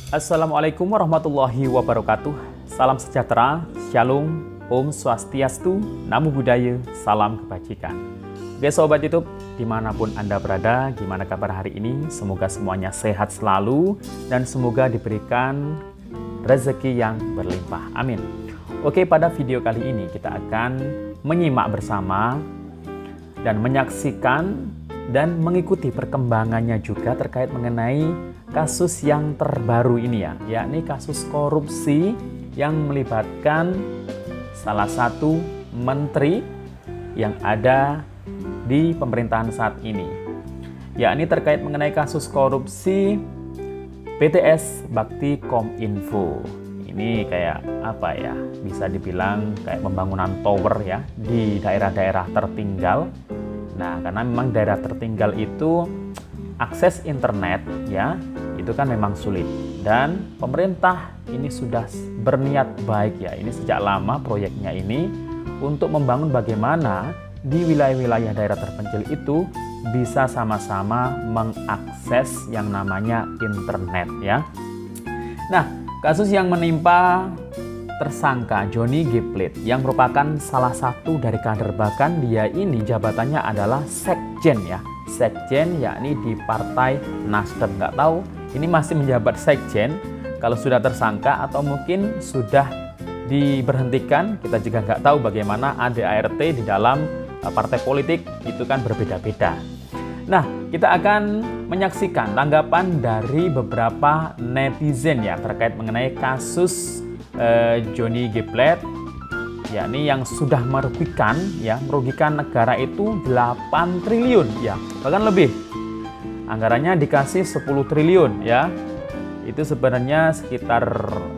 Assalamualaikum warahmatullahi wabarakatuh. Salam sejahtera, shalom, om swastiastu, namo buddhaya, salam kebajikan. Oke sobat YouTube, dimanapun Anda berada, gimana kabar hari ini? Semoga semuanya sehat selalu dan semoga diberikan rezeki yang berlimpah. Amin. Oke, pada video kali ini kita akan menyimak bersama dan menyaksikan dan mengikuti perkembangannya juga terkait mengenai kasus yang terbaru ini ya, yakni kasus korupsi yang melibatkan salah satu menteri yang ada di pemerintahan saat ini, yakni terkait mengenai kasus korupsi BTS Bakti Kominfo. Ini kayak apa ya, bisa dibilang kayak pembangunan tower ya di daerah-daerah tertinggal. Nah, karena memang daerah tertinggal itu akses internet ya itu kan memang sulit, dan pemerintah ini sudah berniat baik ya, ini sejak lama proyeknya ini untuk membangun bagaimana di wilayah-wilayah daerah terpencil itu bisa sama-sama mengakses yang namanya internet ya. Nah, kasus yang menimpa tersangka Johnny G. Plate yang merupakan salah satu dari kader, bahkan dia ini jabatannya adalah sekjen ya, sekjen yakni di Partai Nasdem. Nggak tahu ini masih menjabat sekjen kalau sudah tersangka atau mungkin sudah diberhentikan. Kita juga nggak tahu bagaimana ADART di dalam partai politik itu kan berbeda-beda. Nah, kita akan menyaksikan tanggapan dari beberapa netizen ya terkait mengenai kasus Johnny G. Plate, yakni yang sudah merugikan negara itu 8 triliun ya, bahkan lebih. Anggarannya dikasih 10 triliun ya. Itu sebenarnya sekitar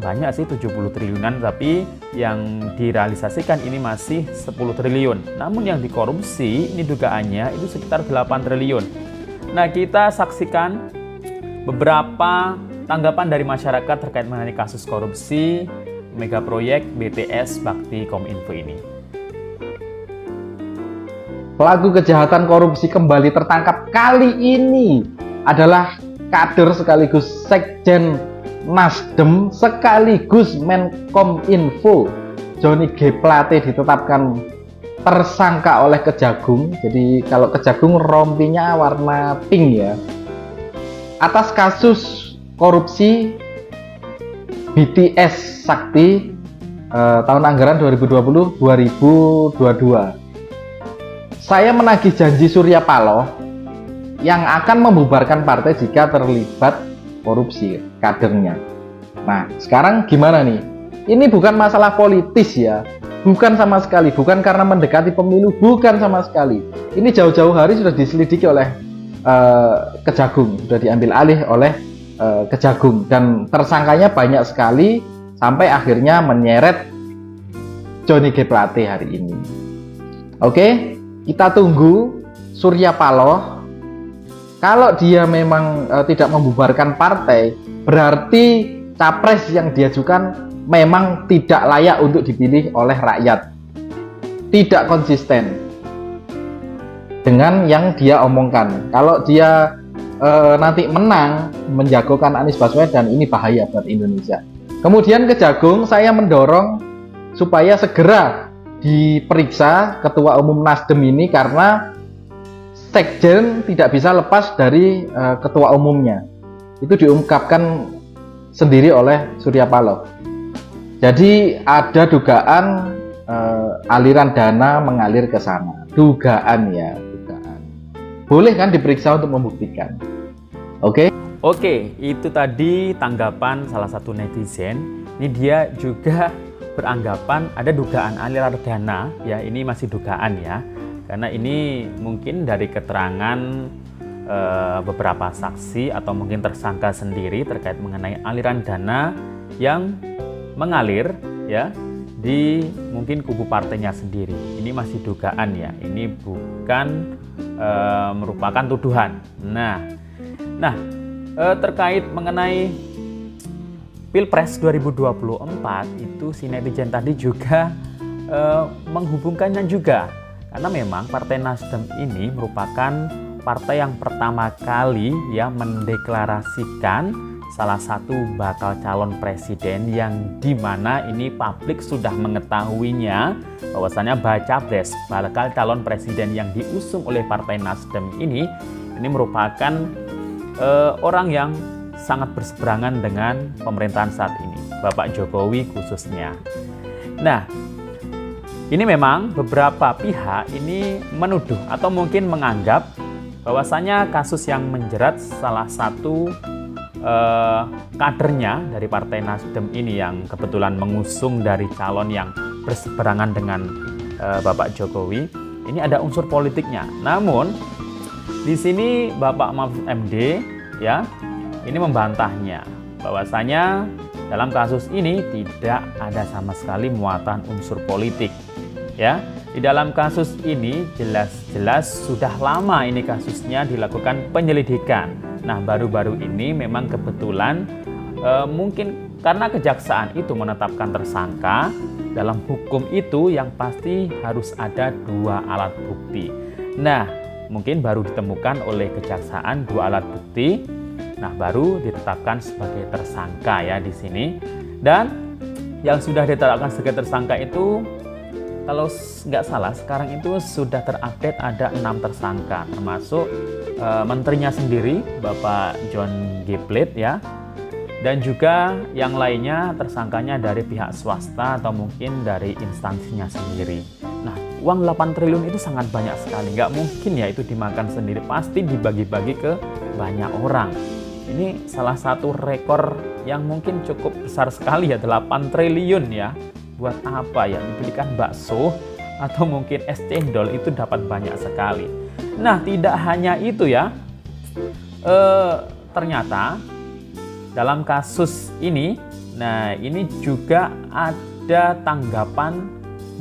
banyak sih, 70 triliunan, tapi yang direalisasikan ini masih 10 triliun. Namun yang dikorupsi ini dugaannya itu sekitar 8 triliun. Nah, kita saksikan beberapa tanggapan dari masyarakat terkait mengenai kasus korupsi mega proyek BTS Bakti Kominfo ini. Pelaku kejahatan korupsi kembali tertangkap. Kali ini adalah kader sekaligus sekjen Nasdem sekaligus Menkominfo. Johnny G. Plate ditetapkan tersangka oleh Kejagung. Jadi kalau Kejagung rompinya warna pink ya. Atas kasus korupsi BTS Sakti tahun anggaran 2020-2022. Saya menagih janji Surya Paloh yang akan membubarkan partai jika terlibat korupsi kadernya. Nah, sekarang gimana nih? Ini bukan masalah politis ya, bukan sama sekali, bukan karena mendekati pemilu, bukan sama sekali. Ini jauh-jauh hari sudah diselidiki oleh Kejagung, sudah diambil alih oleh Kejagung, dan tersangkanya banyak sekali sampai akhirnya menyeret Johnny G. Plate hari ini. Oke, kita tunggu Surya Paloh. Kalau dia memang tidak membubarkan partai, berarti capres yang diajukan memang tidak layak untuk dipilih oleh rakyat, tidak konsisten dengan yang dia omongkan. Kalau dia nanti menang menjagokan Anies Baswedan, ini bahaya buat Indonesia. Kemudian Kejagung, saya mendorong supaya segera diperiksa Ketua Umum Nasdem ini, karena sekjen tidak bisa lepas dari Ketua Umumnya. Itu diungkapkan sendiri oleh Surya Paloh. Jadi ada dugaan aliran dana mengalir ke sana. Dugaan ya, dugaan. Boleh kan diperiksa untuk membuktikan. Oke? Oke, itu tadi tanggapan salah satu netizen. Ini dia juga beranggapan ada dugaan aliran dana ya, ini masih dugaan ya, karena ini mungkin dari keterangan beberapa saksi atau mungkin tersangka sendiri terkait mengenai aliran dana yang mengalir ya di mungkin kubu partainya sendiri. Ini masih dugaan ya, ini bukan merupakan tuduhan. Nah, terkait mengenai Pilpres 2024 itu si netizen tadi juga menghubungkannya juga, karena memang Partai Nasdem ini merupakan partai yang pertama kali ya mendeklarasikan salah satu bakal calon presiden yang dimana ini publik sudah mengetahuinya bahwasanya baca pres bakal calon presiden yang diusung oleh Partai Nasdem ini merupakan orang yang sangat berseberangan dengan pemerintahan saat ini, Bapak Jokowi khususnya. Nah, ini memang beberapa pihak ini menuduh atau mungkin menganggap bahwasanya kasus yang menjerat salah satu kadernya dari Partai Nasdem ini yang kebetulan mengusung dari calon yang berseberangan dengan Bapak Jokowi, ini ada unsur politiknya. Namun di sini Bapak Mahfud MD ya ini membantahnya bahwasanya dalam kasus ini tidak ada sama sekali muatan unsur politik. Ya, di dalam kasus ini jelas-jelas sudah lama ini kasusnya dilakukan penyelidikan. Nah, baru-baru ini memang kebetulan mungkin karena kejaksaan itu menetapkan tersangka, dalam hukum itu yang pasti harus ada 2 alat bukti. Nah, mungkin baru ditemukan oleh kejaksaan 2 alat bukti. Nah, baru ditetapkan sebagai tersangka ya di sini. Dan yang sudah ditetapkan sebagai tersangka itu kalau nggak salah sekarang itu sudah terupdate ada 6 tersangka, termasuk menterinya sendiri Bapak John G. Plate ya, dan juga yang lainnya tersangkanya dari pihak swasta atau mungkin dari instansinya sendiri. Nah, uang 8 triliun itu sangat banyak sekali, nggak mungkin ya itu dimakan sendiri, pasti dibagi-bagi ke banyak orang. Ini salah satu rekor yang mungkin cukup besar sekali ya, 8 triliun ya. Buat apa ya, dibelikan bakso atau mungkin es cendol itu dapat banyak sekali. Nah, tidak hanya itu ya, ternyata dalam kasus ini, nah ini juga ada tanggapan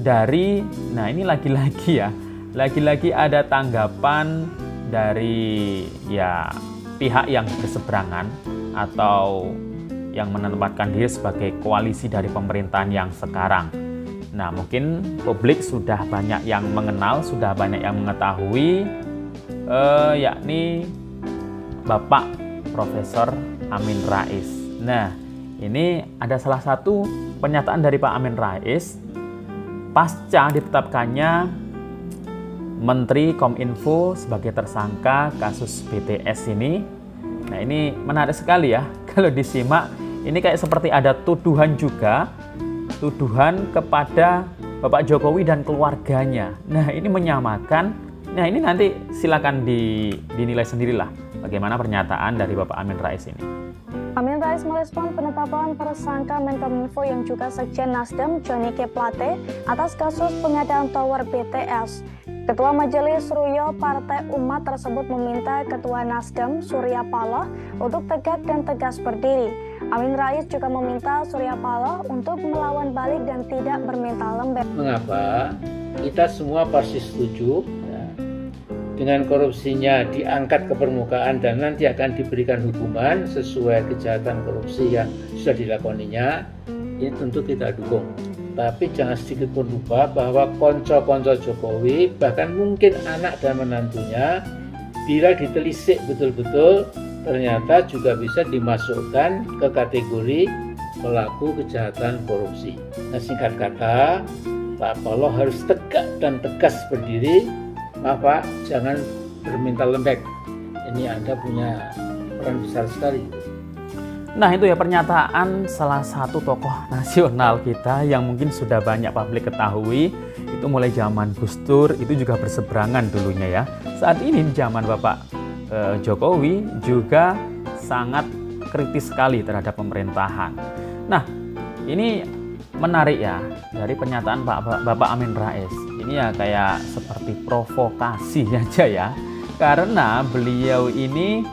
dari, nah ini lagi-lagi ada tanggapan dari ya pihak yang berseberangan atau yang menempatkan diri sebagai koalisi dari pemerintahan yang sekarang. Nah, mungkin publik sudah banyak yang mengenal, sudah banyak yang mengetahui, yakni Bapak Profesor Amin Rais. Nah, ini ada salah satu pernyataan dari Pak Amin Rais pasca ditetapkannya Menteri Kominfo sebagai tersangka kasus BTS ini. Nah, ini menarik sekali ya kalau disimak. Ini kayak seperti ada tuduhan juga, tuduhan kepada Bapak Jokowi dan keluarganya. Nah, ini menyamakan. Nah, ini nanti silakan dinilai sendirilah bagaimana pernyataan dari Bapak Amin Rais ini. Amin Rais merespon penetapan tersangka Menkominfo yang juga Sekjen Nasdem Johnny G. Plate atas kasus pengadaan tower BTS. Ketua Majelis Ruyo Partai Umat tersebut meminta Ketua Nasdem Surya Paloh untuk tegak dan tegas berdiri. Amin Rais juga meminta Surya Paloh untuk melawan balik dan tidak bermental lembek. Mengapa kita semua pasti setuju ya, dengan korupsinya diangkat ke permukaan dan nanti akan diberikan hukuman sesuai kejahatan korupsi yang sudah dilakoninya, ini tentu kita dukung. Tapi jangan sedikit pun lupa bahwa konco-konco Jokowi, bahkan mungkin anak dan menantunya, bila ditelisik betul-betul, ternyata juga bisa dimasukkan ke kategori pelaku kejahatan korupsi. Nah, singkat kata, Pak Paloh harus tegak dan tegas berdiri. Maaf Pak, jangan bermental lembek. Ini Anda punya peran besar sekali. Nah, itu ya pernyataan salah satu tokoh nasional kita yang mungkin sudah banyak publik ketahui. Itu mulai zaman Gus Dur, itu juga berseberangan dulunya ya. Saat ini zaman Bapak Jokowi juga sangat kritis sekali terhadap pemerintahan. Nah, ini menarik ya dari pernyataan Bapak Amin Rais. Ini ya kayak seperti provokasi aja ya. Karena beliau ini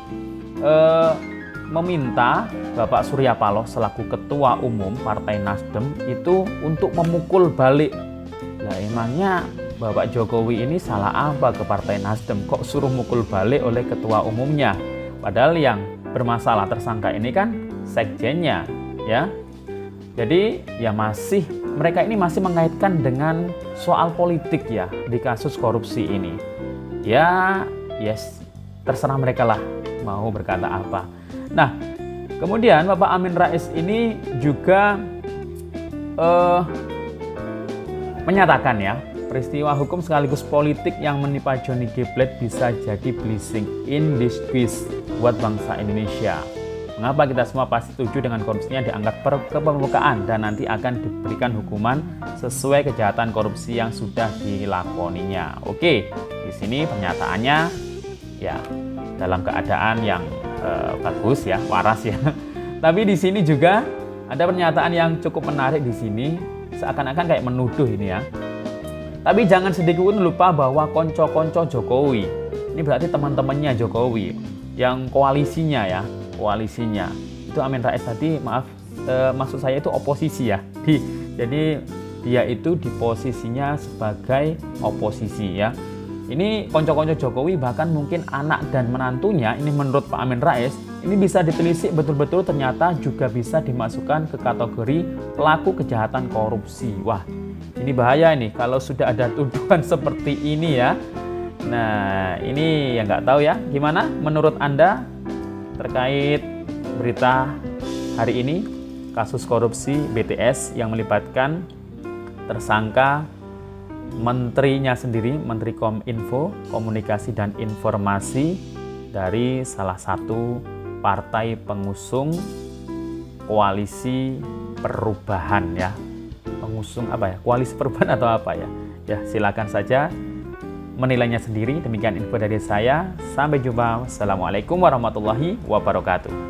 meminta Bapak Surya Paloh selaku Ketua Umum Partai Nasdem itu untuk memukul balik. Nah, emangnya Bapak Jokowi ini salah apa ke Partai Nasdem? Kok suruh mukul balik oleh Ketua Umumnya? Padahal yang bermasalah tersangka ini kan sekjennya, ya. Jadi ya mereka ini masih mengaitkan dengan soal politik ya di kasus korupsi ini. Ya, terserah mereka lah mau berkata apa. Nah, Kemudian Bapak Amin Rais ini juga menyatakan ya, peristiwa hukum sekaligus politik yang menimpa Johnny G. Plate bisa jadi blessing in disguise buat bangsa Indonesia. Mengapa kita semua pasti setuju dengan korupsinya diangkat ke permukaan dan nanti akan diberikan hukuman sesuai kejahatan korupsi yang sudah dilakoninya. Oke, di sini pernyataannya ya dalam keadaan yang bagus ya, waras ya. Tapi di sini juga ada pernyataan yang cukup menarik di sini, seakan-akan kayak menuduh ini ya. Tapi jangan sedikit pun lupa bahwa konco-konco Jokowi, ini berarti teman-temannya Jokowi, yang koalisinya ya, koalisinya itu Amin Rais tadi, maaf, maksud saya itu oposisi ya. Jadi dia itu di posisinya sebagai oposisi ya. Ini konco-konco Jokowi, bahkan mungkin anak dan menantunya, ini menurut Pak Amin Rais, ini bisa ditelisik betul-betul ternyata juga bisa dimasukkan ke kategori pelaku kejahatan korupsi. Wah, ini bahaya nih kalau sudah ada tuduhan seperti ini ya. Nah, ini yang nggak tahu ya, gimana menurut Anda terkait berita hari ini, kasus korupsi BTS yang melibatkan tersangka menterinya sendiri, Menteri Kominfo, Komunikasi dan Informasi dari salah satu partai pengusung koalisi perubahan ya. Pengusung apa ya? Koalisi perubahan atau apa ya? Ya, silakan saja menilainya sendiri. Demikian info dari saya. Sampai jumpa. Assalamualaikum warahmatullahi wabarakatuh.